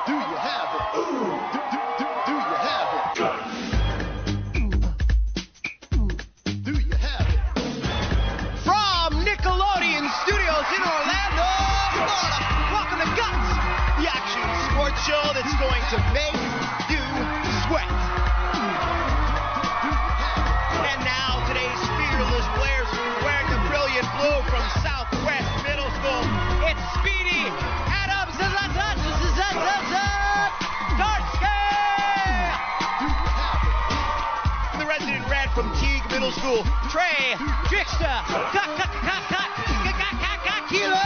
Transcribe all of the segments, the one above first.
Do you have it? Do you have it? Do you have it? From Nickelodeon Studios in Orlando, Florida, welcome to Guts, the action sports show that's going to make you sweat. And now today's fearless players wearing the brilliant blue from Southwest Middle School. It's Speedy, Adams, Zatorski. The resident red from Teague Middle School, Trey, Trickster, Keeley.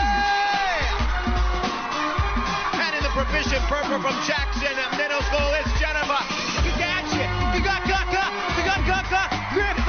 And in the proficient purple from Jackson Middle School, it's Jennifer, Gadget, Griffin.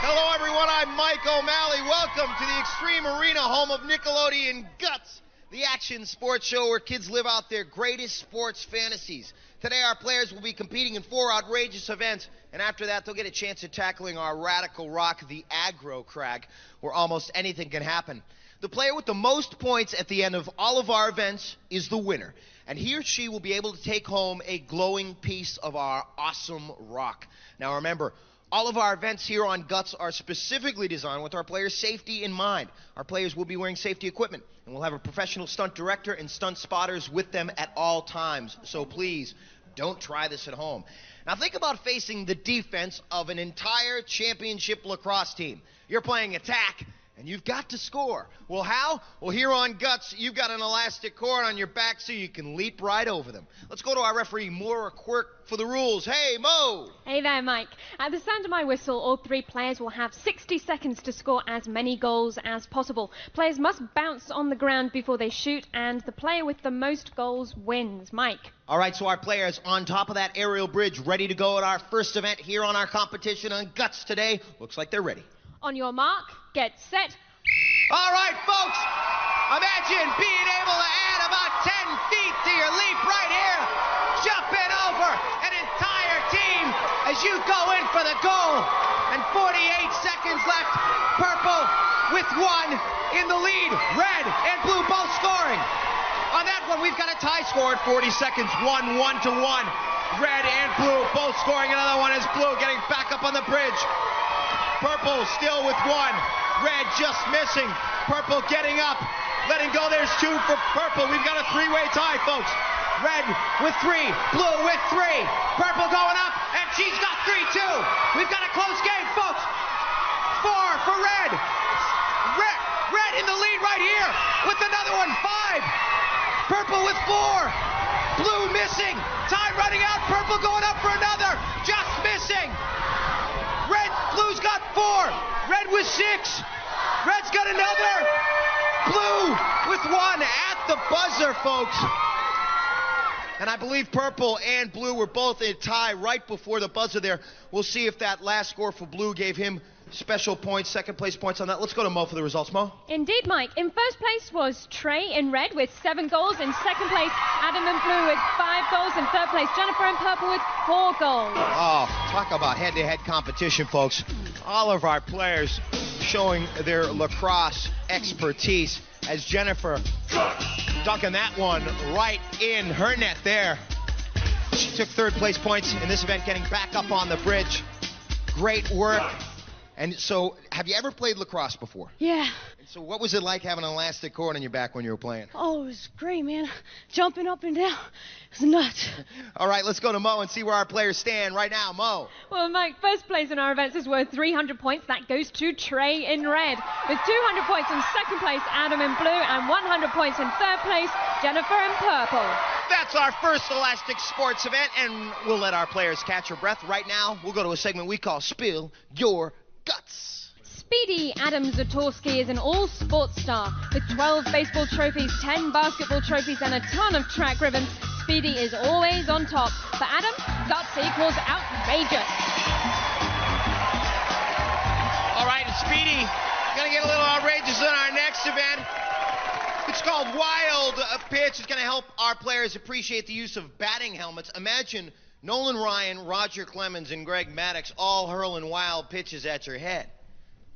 Hello everyone, I'm Mike O'Malley. Welcome to the Extreme Arena, home of Nickelodeon Guts, the action sports show where kids live out their greatest sports fantasies. Today our players will be competing in 4 outrageous events, and after that they'll get a chance at tackling our radical rock, the Aggro Crag, where almost anything can happen. The player with the most points at the end of all of our events is the winner, and he or she will be able to take home a glowing piece of our awesome rock. Now remember, all of our events here on Guts are specifically designed with our players' safety in mind. Our players will be wearing safety equipment, and we'll have a professional stunt director and stunt spotters with them at all times. So please, don't try this at home. Now think about facing the defense of an entire championship lacrosse team. You're playing attack, and you've got to score. Well, how? Well, here on Guts, you've got an elastic cord on your back so you can leap right over them. Let's go to our referee, Maura Quirk, for the rules. Hey, Mo! Hey there, Mike. At the sound of my whistle, all 3 players will have 60 seconds to score as many goals as possible. Players must bounce on the ground before they shoot, and the player with the most goals wins. Mike. All right, so our players on top of that aerial bridge, ready to go at our first event here on our competition on Guts today. Looks like they're ready. On your mark, get set. All right, folks, imagine being able to add about 10 feet to your leap right here, jumping over an entire team as you go in for the goal. And 48 seconds left, purple with 1 in the lead, red and blue both scoring. On that one, we've got a tie score at 40 seconds, 1-1 to 1. Red and blue both scoring. Another one is blue getting back up on the bridge. Purple still with 1. Red just missing. Purple getting up. Letting go. There's 2 for purple. We've got a 3-way tie, folks. Red with 3. Blue with 3. Purple going up. And she's got 3, too. We've got a close game, folks. 4 for red. Red in the lead right here with another one. 5. Purple with 4. Blue missing. Time running out. Purple going up for another. Just missing. Blue's got 4. Red with 6. Red's got another. Blue with 1 at the buzzer, folks. And I believe purple and blue were both in a tie right before the buzzer there. We'll see if that last score for blue gave him special points, second place points on that. Let's go to Mo for the results. Mo? Indeed, Mike. In first place was Trey in red with 7 goals. In second place, Adam in blue with 5 goals. In third place, Jennifer in purple with 4 goals. Oh, talk about head-to-head competition, folks. All of our players showing their lacrosse expertise as Jennifer dunking that one right in her net there. She took third place points in this event, getting back up on the bridge. Great work. And so, have you ever played lacrosse before? Yeah. And so what was it like having an elastic cord on your back when you were playing? Oh, it was great, man. Jumping up and down. It was nuts. All right, let's go to Mo and see where our players stand right now. Mo. Well, Mike, first place in our events is worth 300 points. That goes to Trey in red. With 200 points in second place, Adam in blue, and 100 points in third place, Jennifer in purple. That's our first Elastic Sports event, and we'll let our players catch their breath. Right now, we'll go to a segment we call Spill Your Guts. Speedy Adam Zatorski is an all-sports star. With 12 baseball trophies, 10 basketball trophies, and a ton of track ribbons, Speedy is always on top. For Adam, guts equals outrageous. All right, and Speedy gonna get a little outrageous in our next event. It's called Wild Pitch. It's gonna help our players appreciate the use of batting helmets. Imagine Nolan Ryan, Roger Clemens, and Greg Maddox all hurling wild pitches at your head.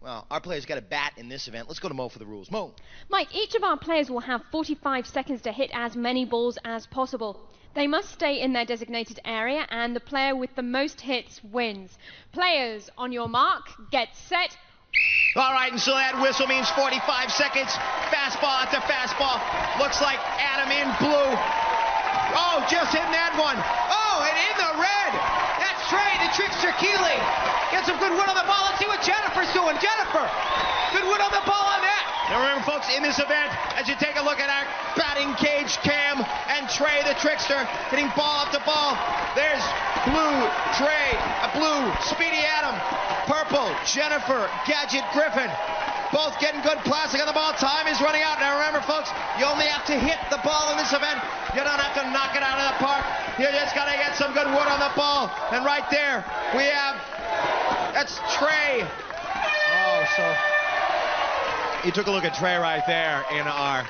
Well, our players got a bat in this event. Let's go to Mo for the rules. Mo. Mike, each of our players will have 45 seconds to hit as many balls as possible. They must stay in their designated area, and the player with the most hits wins. Players, on your mark, get set. All right, and so that whistle means 45 seconds. Fastball after fastball. Looks like Adam in blue. Oh, just hitting that one. Oh, and in the red. That's Trey, the Trickster Keeley. Get some good wood on the ball. Let's see what Jennifer's doing. Jennifer, good wood on the ball on that. Now remember, folks, in this event, as you take a look at our batting cage cam and Trey, the Trickster, hitting ball up to ball. There's blue Trey, blue Speedy Adam, purple Jennifer, Gadget Griffin. Both getting good plastic on the ball. Time is running out. Now remember, folks, you only have to hit the ball in this event. You don't have to knock it out of the park. You just got to get some good wood on the ball. And right there, we have, that's Trey. Oh, so you took a look at Trey right there in our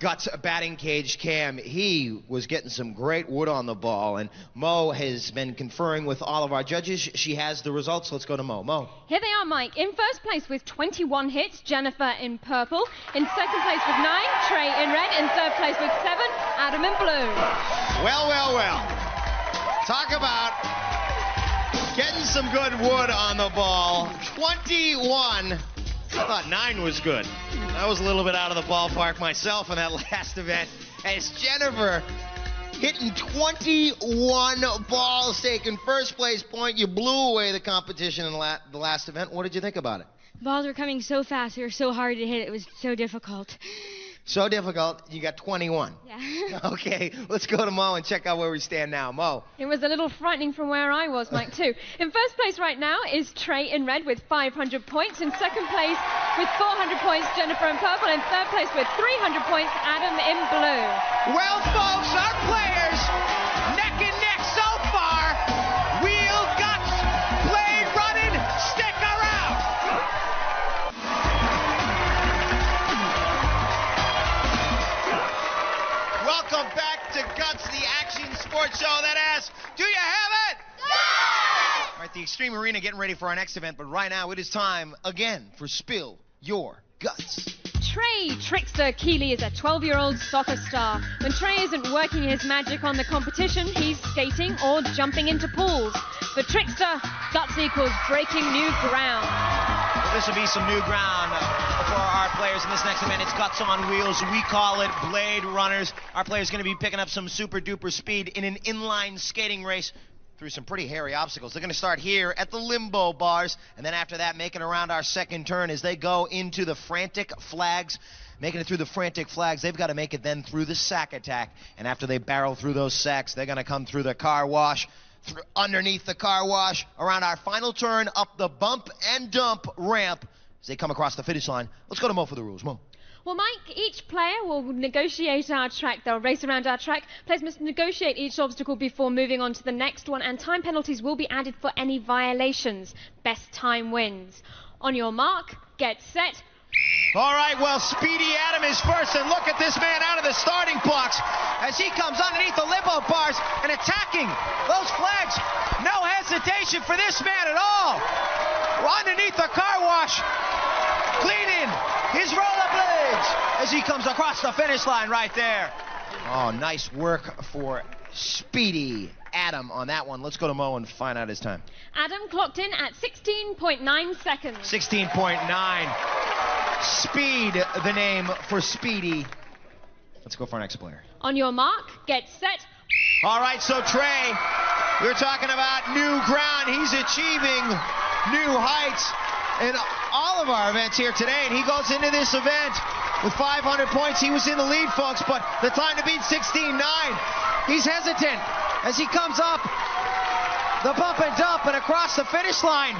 Guts batting cage cam. He was getting some great wood on the ball, and Mo has been conferring with all of our judges. She has the results. Let's go to Mo. Mo. Here they are, Mike. In first place with 21 hits, Jennifer in purple. In second place with 9, Trey in red. In third place with 7, Adam in blue. Well, well, well. Talk about getting some good wood on the ball. 21. I thought 9 was good. I was a little bit out of the ballpark myself in that last event. As Jennifer hitting 21 balls, taking first place point. You blew away the competition in the last event. What did you think about it? Balls were coming so fast. They were so hard to hit. It was so difficult. So difficult, you got 21. Yeah. Okay, let's go to Mo and check out where we stand now. Mo. It was a little frightening from where I was, Mike, too. In first place right now is Trey in red with 500 points. In second place with 400 points, Jennifer in purple. In third place with 300 points, Adam in blue. Well, folks, our players neck and neck so far. Wheel, Guts, Blade running, stick around. Welcome back to Guts, the action sports show that asks, do you have it? All right, the Extreme Arena getting ready for our next event, but right now it is time again for Spill Your Guts. Trey Trickster Keeley is a 12-year-old soccer star. When Trey isn't working his magic on the competition, he's skating or jumping into pools. For Trickster, guts equals breaking new ground. Well, this will be some new ground for our players in this next event. It's Guts on wheels. We call it Blade Runners. Our players going to be picking up some super duper speed in an inline skating race through some pretty hairy obstacles. They're going to start here at the limbo bars, and then after that, making around our second turn as they go into the frantic flags. Making it through the frantic flags, they've got to make it then through the sack attack. And after they barrel through those sacks, they're going to come through the car wash, underneath the car wash, around our final turn, up the bump and dump ramp as they come across the finish line. Let's go to Mo for the rules. Mo. Well, Mike, each player will negotiate our track. They'll race around our track. Players must negotiate each obstacle before moving on to the next one, and time penalties will be added for any violations. Best time wins. On your mark, get set. All right, well, Speedy Adam is first, and look at this man out of the starting blocks as he comes underneath the limbo bars and attacking those flags. No hesitation for this man at all. Underneath the car wash, cleaning his rollerblades as he comes across the finish line right there. Oh, nice work for Speedy Adam on that one. Let's go to Mo and find out his time. Adam clocked in at 16.9 seconds. 16.9. Speed, the name for Speedy. Let's go for our next player. On your mark, get set. All right, so Trey, we're talking about new ground. He's achieving new heights in all of our events here today, and he goes into this event with 500 points. He was in the lead, folks, but the time to beat 16.9. He's hesitant as he comes up the bump and dump and across the finish line.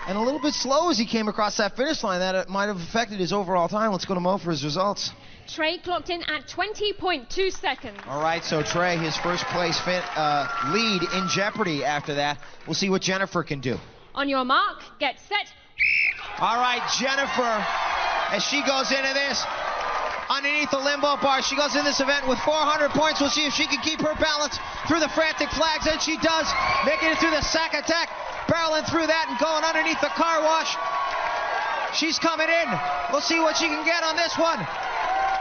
And a little bit slow as he came across that finish line. That might have affected his overall time. Let's go to Mo for his results. Trey clocked in at 20.2 seconds. All right, so Trey, his first place lead in jeopardy after that. We'll see what Jennifer can do. On your mark, get set. All right, Jennifer, as she goes into this, underneath the limbo bar, she goes in this event with 400 points. We'll see if she can keep her balance through the frantic flags, and she does, making it through the sack attack, barreling through that and going underneath the car wash. She's coming in. We'll see what she can get on this one.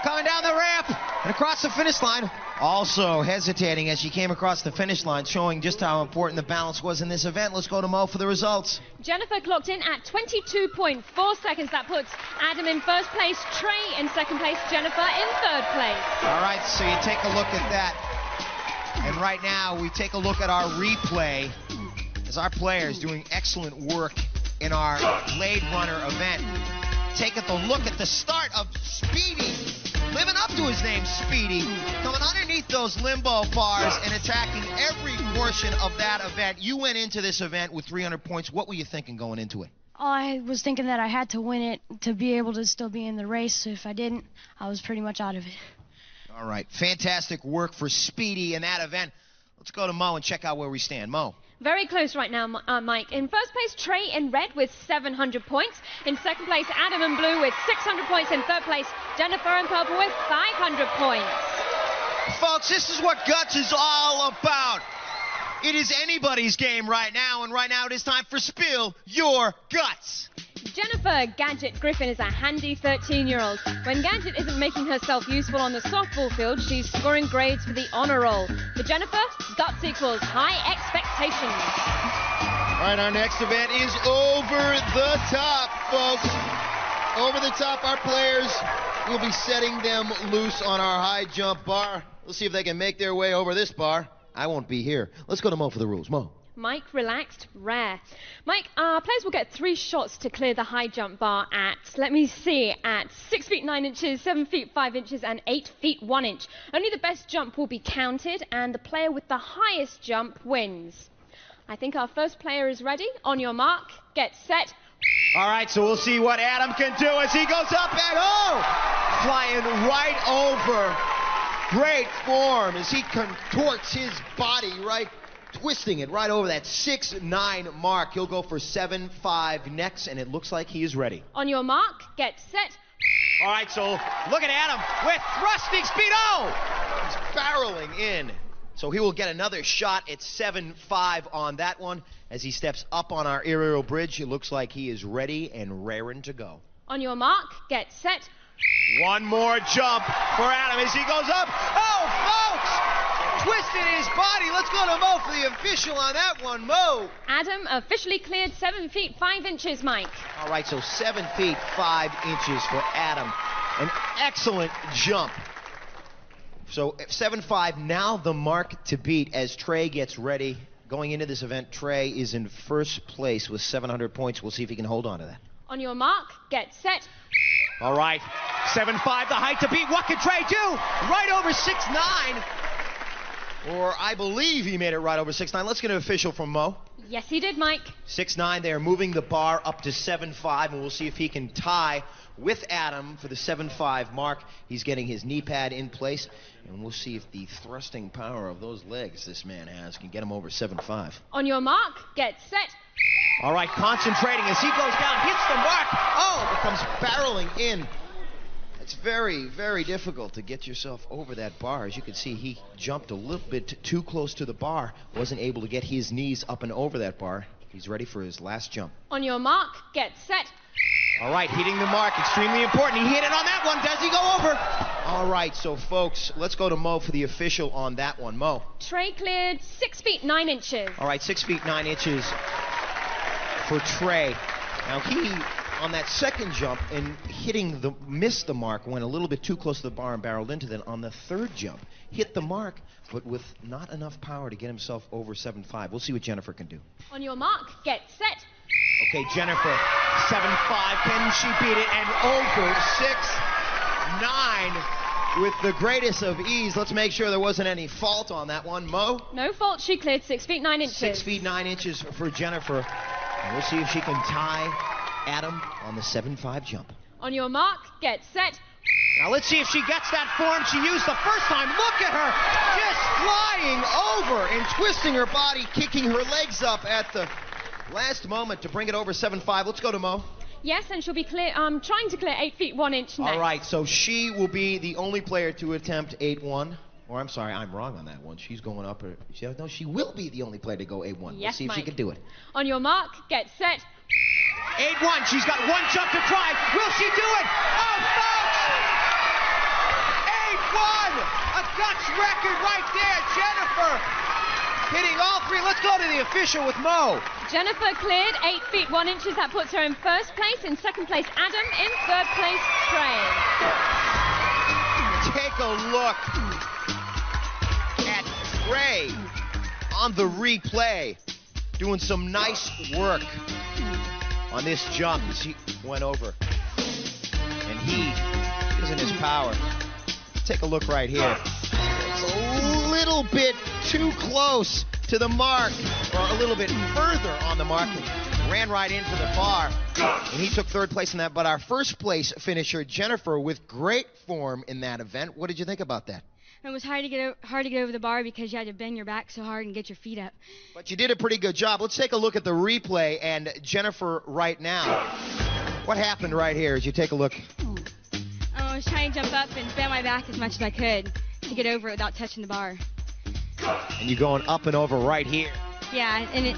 Coming down the ramp and across the finish line. Also hesitating as she came across the finish line, showing just how important the balance was in this event. Let's go to Mo for the results. Jennifer clocked in at 22.4 seconds. That puts Adam in first place, Trey in second place, Jennifer in third place. All right, so you take a look at that. And right now, we take a look at our replay as our players doing excellent work in our Blade Runner event. Taking a look at the start of Speedy, living up to his name, Speedy, coming underneath those limbo bars and attacking every portion of that event. You went into this event with 300 points. What were you thinking going into it? I was thinking that I had to win it to be able to still be in the race. If I didn't, I was pretty much out of it. All right, fantastic work for Speedy in that event. Let's go to Mo and check out where we stand. Mo. Very close right now, Mike. In first place, Trey in red with 700 points. In second place, Adam in blue with 600 points. In third place, Jennifer in purple with 500 points. Folks, this is what Guts is all about. It is anybody's game right now, and right now it is time for Spill Your Guts. Jennifer Gadget Griffin is a handy 13-year-old. When Gadget isn't making herself useful on the softball field, she's scoring grades for the honor roll. For Jennifer, guts equals high expectations. All right, our next event is over the top, folks. Over the top, our players will be setting them loose on our high jump bar. Let's see if they can make their way over this bar. I won't be here. Let's go to Mo for the rules. Mo. Mike, relaxed, rare. Mike, our players will get 3 shots to clear the high jump bar at, let me see, at 6 feet 9 inches, 7 feet 5 inches, and 8 feet 1 inch. Only the best jump will be counted, and the player with the highest jump wins. I think our first player is ready. On your mark, get set. All right, so we'll see what Adam can do as he goes up and flying right over. Great form as he contorts his body right, twisting it right over that 6'9" mark. He'll go for 7.5 next, and it looks like he is ready. On your mark, get set. All right, so look at Adam with thrusting speed. He's barreling in. So he will get another shot at 7.5 on that one. As he steps up on our aerial bridge, it looks like he is ready and raring to go. On your mark, get set. One more jump for Adam as he goes up. Folks! Twisted his body. Let's go to Mo for the official on that one. Mo. Adam officially cleared 7 feet 5 inches, Mike. All right, so 7 feet 5 inches for Adam. An excellent jump. So 7.5, now the mark to beat as Trey gets ready. Going into this event, Trey is in first place with 700 points. We'll see if he can hold on to that. On your mark, get set. All right, 7.5, the height to beat. What can Trey do? Right over 6'9". Or I believe he made it right over 6'9". Let's get an official from Mo. Yes, he did, Mike. 6'9", they are moving the bar up to 7.5, and we'll see if he can tie with Adam for the 7.5 mark. He's getting his knee pad in place, and we'll see if the thrusting power of those legs this man has can get him over 7.5. On your mark, get set. All right, concentrating as he goes down, hits the mark. It comes barreling in. It's very, very difficult to get yourself over that bar. As you can see, he jumped a little bit too close to the bar, wasn't able to get his knees up and over that bar. He's ready for his last jump. On your mark, get set. All right, hitting the mark, extremely important. He hit it on that one. Does he go over? All right, so folks, let's go to Mo for the official on that one. Mo. Trey cleared 6 feet 9 inches. All right, 6 feet 9 inches for Trey. Now he, on that second jump and missed the mark, went a little bit too close to the bar and barreled into it. On the third jump, hit the mark, but with not enough power to get himself over 7.5. We'll see what Jennifer can do. On your mark, get set. Okay, Jennifer, 7.5. Can she beat it? And over 6.9 with the greatest of ease. Let's make sure there wasn't any fault on that one. Mo? No fault. She cleared 6 feet 9 inches. 6 feet 9 inches for Jennifer. And we'll see if she can tie Adam on the 7.5 jump. On your mark, get set. Now let's see if she gets that form she used the first time. Look at her just flying over and twisting her body, kicking her legs up at the last moment to bring it over 7.5. Let's go to Mo. Yes, and she'll be trying to clear 8 feet 1 inch next. All right, so she will be the only player to attempt 8.1. Or I'm sorry, I'm wrong on that one. She's going up. She will be the only player to go 8.1. Yes, Let's see if she can do it. On your mark, get set. 8-1, she's got one jump to try. Will she do it? Oh, folks! 8-1! A Dutch record right there. Jennifer hitting all three. Let's go to the official with Mo. Jennifer cleared 8 feet 1 inches. That puts her in first place. In second place, Adam. In third place, Trey. Take a look at Trey on the replay, doing some nice work on this jump as he went over. And he is in his power. Take a look right here. It's a little bit too close to the mark, or a little bit further on the mark. Ran right into the bar, and he took third place in that. But our first place finisher, Jennifer, with great form in that event. What did you think about that? It was hard to get over the bar because you had to bend your back so hard and get your feet up. But you did a pretty good job. Let's take a look at the replay and Jennifer right now. What happened right here as you take a look? I was trying to jump up and bend my back as much as I could to get over it without touching the bar. And you're going up and over right here. Yeah, and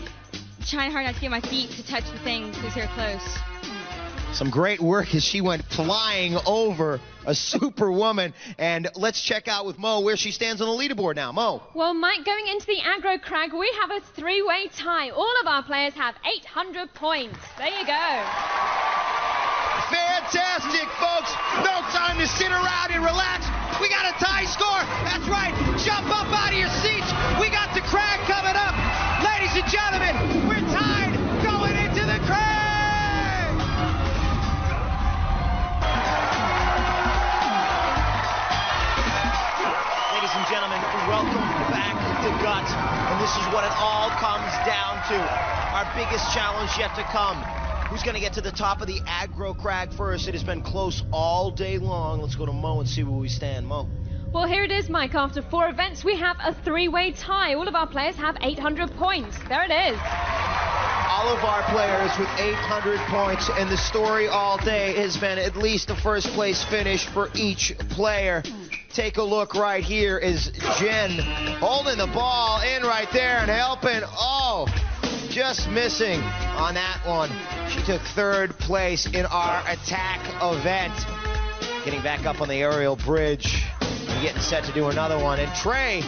trying hard not to get my feet to touch the thing because they're close. Some great work as she went flying over a superwoman. And let's check out with Mo where she stands on the leaderboard now. Mo. Well, Mike, going into the Aggro Crag, we have a three-way tie. All of our players have 800 points. There you go. Fantastic, folks. No time to sit around and relax. We got a tie score. That's right. Jump up out of your seats. We got the crag coming up. Ladies and gentlemen, we're tied going into the crag. Ladies and gentlemen, welcome back to Guts. And this is what it all comes down to. Our biggest challenge yet to come. Who's going to get to the top of the Aggro Crag first? It has been close all day long. Let's go to Mo and see where we stand. Mo. Well, here it is, Mike. After 4 events, we have a three-way tie. All of our players have 800 points. There it is. All of our players with 800 points, and the story all day has been at least a first place finish for each player. Take a look right here as Jen holding the ball in right there and helping. Oh, just missing on that one. She took third place in our attack event. Getting back up on the aerial bridge and getting set to do another one. And Trey,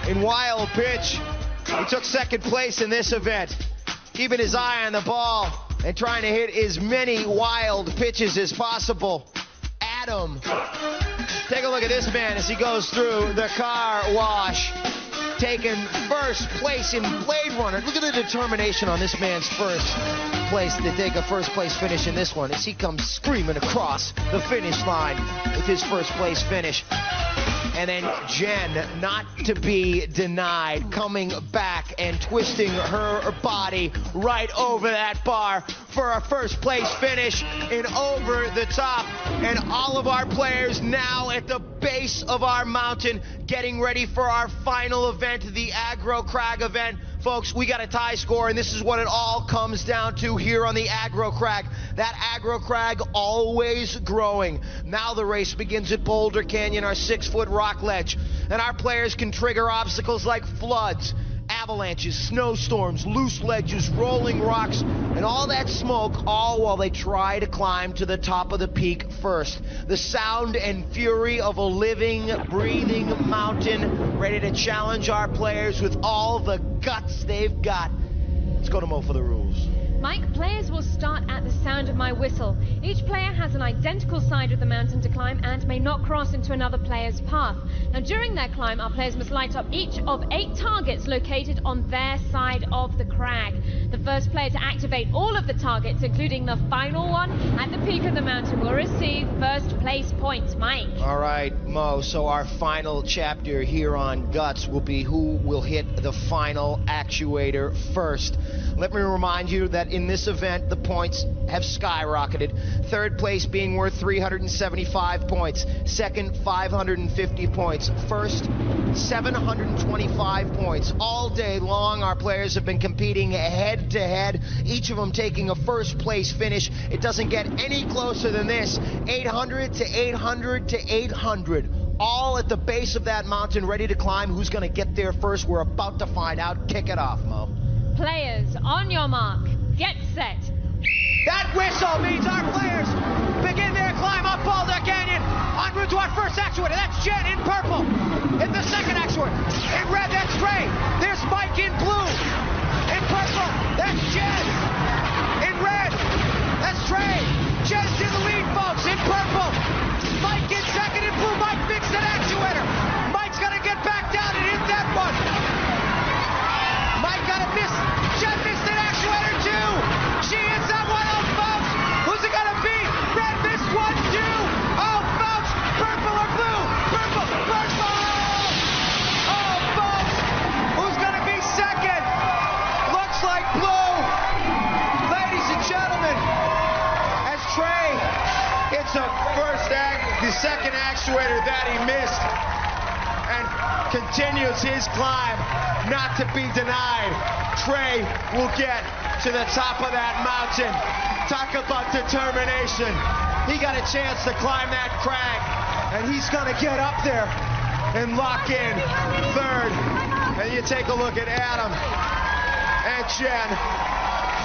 in wild pitch, he took second place in this event. Keeping his eye on the ball and trying to hit as many wild pitches as possible. Adam, take a look at this man as he goes through the car wash. Taking first place in Blade Runner. Look at the determination on this man's first place to take a first place finish in this one as he comes screaming across the finish line with his first place finish. And then Jen, not to be denied, coming back and twisting her body right over that bar for a first place finish and over the top. And all of our players now at the base of our mountain getting ready for our final event, the Aggro Crag event. Folks, we got a tie score, and this is what it all comes down to here on the Aggro Crag. That Aggro Crag always growing. Now the race begins at Boulder Canyon, our 6-foot rock ledge. And our players can trigger obstacles like floods, avalanches, snowstorms, loose ledges, rolling rocks, and all that smoke, all while they try to climb to the top of the peak first. The sound and fury of a living, breathing mountain, ready to challenge our players with all the guts they've got. Let's go to Mo for the rules. Mike, players will start at the sound of my whistle. Each player has an identical side of the mountain to climb and may not cross into another player's path. Now, during their climb, our players must light up each of 8 targets located on their side of the crag. The first player to activate all of the targets, including the final one at the peak of the mountain, will receive first place points. Mike. All right, Mo, so our final chapter here on Guts will be who will hit the final actuator first. Let me remind you that in this event, the points have skyrocketed. Third place being worth 375 points. Second, 550 points. First, 725 points. All day long, our players have been competing head to head, each of them taking a first place finish. It doesn't get any closer than this. 800 to 800 to 800. All at the base of that mountain, ready to climb. Who's going to get there first? We're about to find out. Kick it off, Mo. Players, on your mark, get set. That whistle means our players begin their climb up Boulder Canyon en route to our first actuator. That's Jen in purple. In the second actuator. In red, that's Trey. There's Mike in blue. In purple, that's Jen. In red, that's Trey. Jen's in the lead, folks. In purple. Mike in second in blue. Mike mixed an actuator. Mike's gonna get back down and hit that one. Mike got a miss. Jen missed an actuator too. She hits that one. Oh, folks. Who's it gonna be? Red missed one too. Oh, folks. Purple or blue? Purple. Purple. Oh, folks. Who's gonna be second? Looks like blue. Ladies and gentlemen, as Trey hits the second actuator that he missed and continues his climb, not to be denied. Trey will get to the top of that mountain. Talk about determination. He got a chance to climb that crag, and he's gonna get up there and lock in third. And you take a look at Adam and Jen.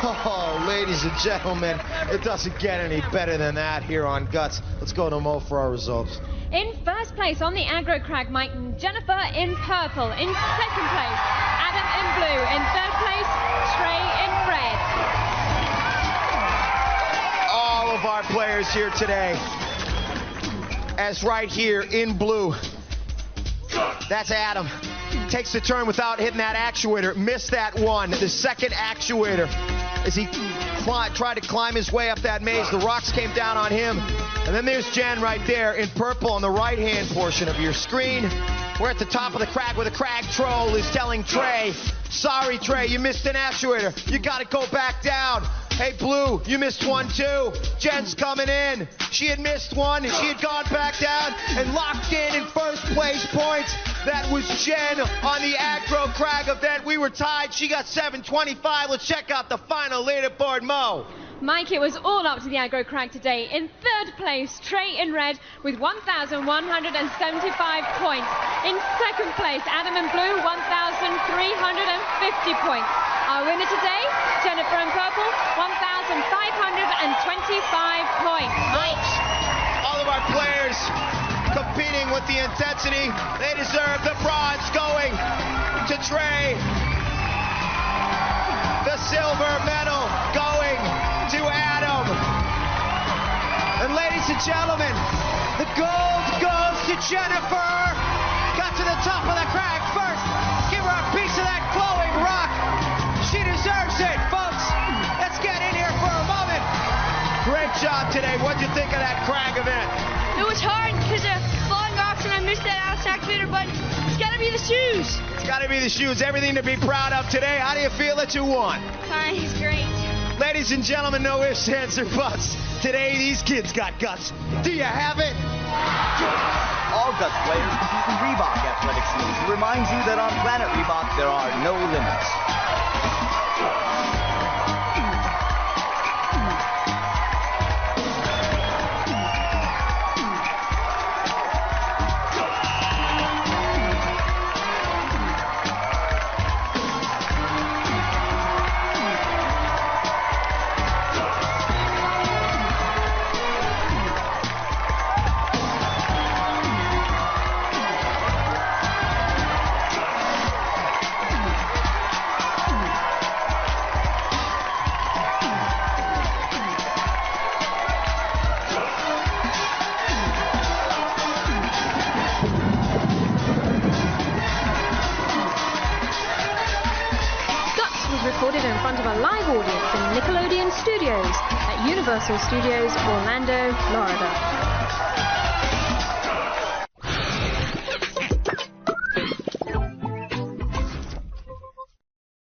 Oh, ladies and gentlemen, it doesn't get any better than that here on Guts. Let's go to Mo for our results. In first place on the Aggro Crag, Mike and Jennifer in purple. In second place, Adam in blue. In third place, Trey in red. All of our players here today, as right here in blue, that's Adam. Takes the turn without hitting that actuator. Missed that one. The second actuator, as he tried to climb his way up that maze, the rocks came down on him. And then there's Jen right there in purple on the right-hand portion of your screen. We're at the top of the crag where the crag troll is telling Trey, sorry, Trey, you missed an actuator. You got to go back down. Hey, Blue, you missed one too. Jen's coming in. She had missed one, and she had gone back down and locked in first place points. That was Jen on the Aggro Crag event. We were tied. She got 725. Let's check out the final leaderboard, Mo. Mike, it was all up to the Aggro Crag today. In third place, Trey in red with 1,175 points. In second place, Adam in blue, 1,350 points. Our winner today, Jennifer in purple, 1,525 points. Mike. All of our players competing with the intensity. They deserve the bronze going to Trey. The silver medal going to Adam. And ladies and gentlemen, the gold goes to Jennifer. Got to the top of the crag first. Give her a piece of that glowing rock. She deserves it, folks. Let's get in here for a moment. Great job today. What'd you think of that crag event? It was hard because of falling rocks and I missed that outside actuator, but it's got to be the shoes. It's got to be the shoes. Everything to be proud of today. How do you feel that you won? Fine, it's great. Ladies and gentlemen, no ifs, ands, or buts. Today, these kids got guts. Do you have it? All Guts players compete in Reebok Athletic Shoes. It reminds you that on Planet Reebok, there are no limits. Recorded in front of a live audience in Nickelodeon Studios at Universal Studios, Orlando, Florida.